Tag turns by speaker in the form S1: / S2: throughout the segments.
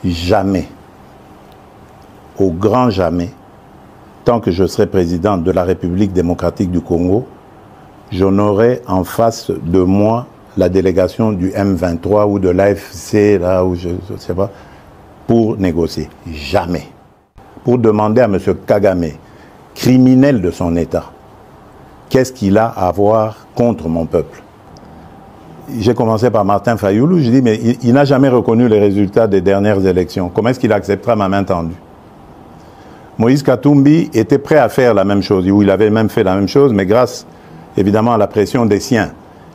S1: jamais, au grand jamais, tant que je serai président de la République démocratique du Congo, je n'aurai en face de moi la délégation du M23 ou de l'AFC, là où je ne sais pas, pour négocier. Jamais. Pour demander à M. Kagame, criminel de son État, qu'est-ce qu'il a à voir contre mon peuple? J'ai commencé par Martin Fayoulou, je dis, mais il n'a jamais reconnu les résultats des dernières élections. Comment est-ce qu'il acceptera ma main tendue? Moïse Katumbi était prêt à faire la même chose, ou il avait même fait la même chose, mais grâce, évidemment, à la pression des siens,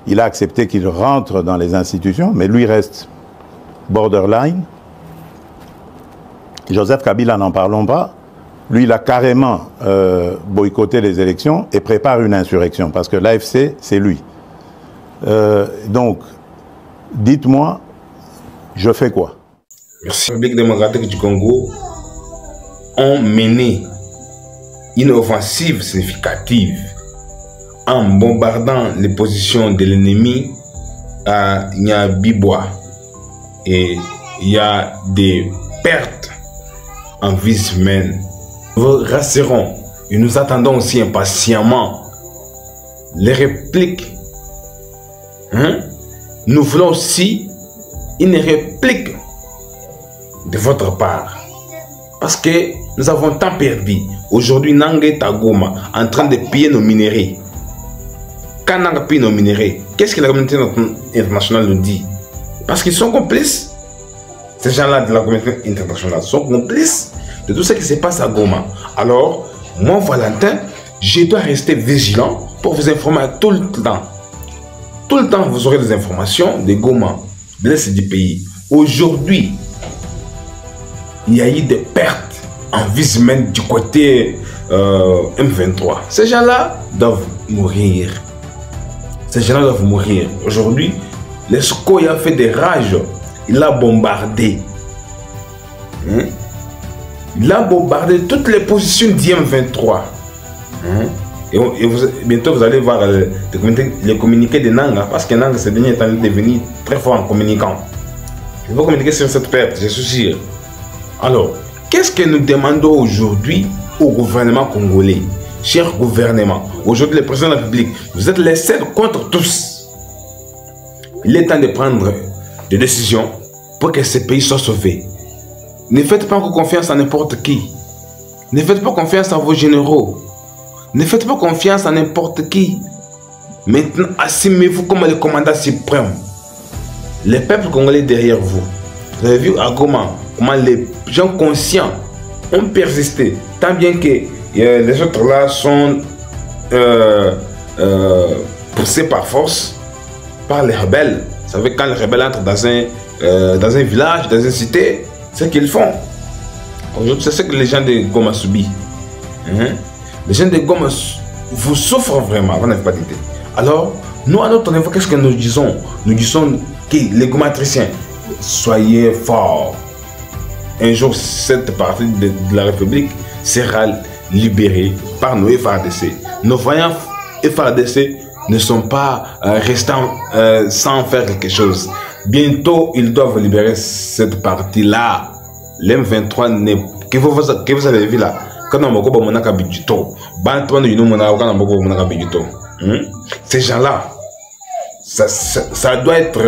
S1: il a accepté qu'il rentre dans les institutions, mais lui reste borderline. Joseph Kabila, n'en parlons pas. Lui, il a carrément boycotté les élections et prépare une insurrection, parce que l'AFC, c'est lui. Donc, dites-moi, je fais quoi?
S2: Merci. La République démocratique du Congo ont mené une offensive significative en bombardant les positions de l'ennemi à Nyabibwa. Et il y a des pertes en vie humaine. Nous rassurons et nous attendons aussi impatiemment les répliques. Nous voulons aussi une réplique de votre part. Parce que nous avons tant perdu. Aujourd'hui, Nangé Tagoma en train de piller nos minéraux. Quand Nanga pille nos minéraux, qu'est-ce que la communauté internationale nous dit? Parce qu'ils sont complices. Ces gens-là de la communauté internationale sont complices de tout ce qui se passe à Goma. Alors, moi, Valentin, je dois rester vigilant pour vous informer tout le temps. Tout le temps, vous aurez des informations de Goma, de l'est du pays. Aujourd'hui, il y a eu des pertes en vie humaine du côté M23. Ces gens-là doivent mourir. Ces gens-là doivent mourir. Aujourd'hui, le SCOI a fait des rages. Il a bombardé. Il a bombardé toutes les positions d'IM23. Et bientôt, vous allez voir les communiqués de Nanga. Parce que Nanga, ces derniers temps, est devenu très fort en communiquant. Il faut communiquer sur cette perte, je suis sûr. Alors, qu'est-ce que nous demandons aujourd'hui au gouvernement congolais? Cher gouvernement, aujourd'hui, le président de la République, vous êtes les seuls contre tous. Il est temps de prendre des décisions pour que ce pays soit sauvé. Ne faites pas confiance à n'importe qui. Ne faites pas confiance à vos généraux. Ne faites pas confiance à n'importe qui. Maintenant, assumez-vous comme le commandant suprême. Le peuple congolais derrière vous. Vous avez vu à comment les gens conscients ont persisté. Tant bien que les autres là sont poussés par force par les rebelles. Vous savez, quand les rebelles entrent dans un village, dans une cité, c'est ce qu'ils font. Aujourd'hui, c'est ce que les gens de Goma subissent. Les gens de Goma vous souffrent vraiment, vous n'avez pas d'idée. Alors, nous, à notre niveau, qu'est-ce que nous disons? Nous disons que les Gomatriciens, soyez forts. Un jour, cette partie de la République sera libérée par nos FARDC. Nos voyants FARDC ne sont pas restants sans faire quelque chose. Bientôt, ils doivent libérer cette partie-là. L'M23 que vous avez vu là. Ces gens-là, ça doit être...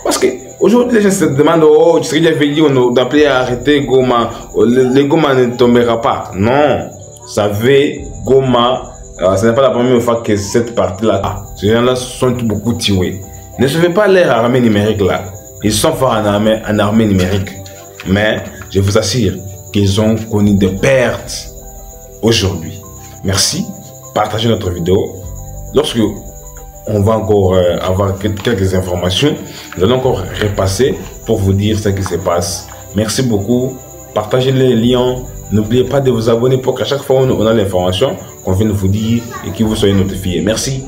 S2: Parce que aujourd'hui, les gens se demandent, oh, tu serais dit d'appeler à arrêter Goma. Le Goma ne tombera pas. Non, vous savez, Goma, ce n'est pas la première fois que cette partie-là... ces gens-là sont beaucoup tués. Ne suivez pas leur armée numérique là. Ils sont forts en armée numérique. Mais je vous assure qu'ils ont connu des pertes aujourd'hui. Merci. Partagez notre vidéo. Lorsque on va encore avoir quelques informations, nous allons encore repasser pour vous dire ce qui se passe. Merci beaucoup. Partagez les liens. N'oubliez pas de vous abonner pour qu'à chaque fois on a l'information qu'on vient de vous dire et que vous soyez notifiés. Merci.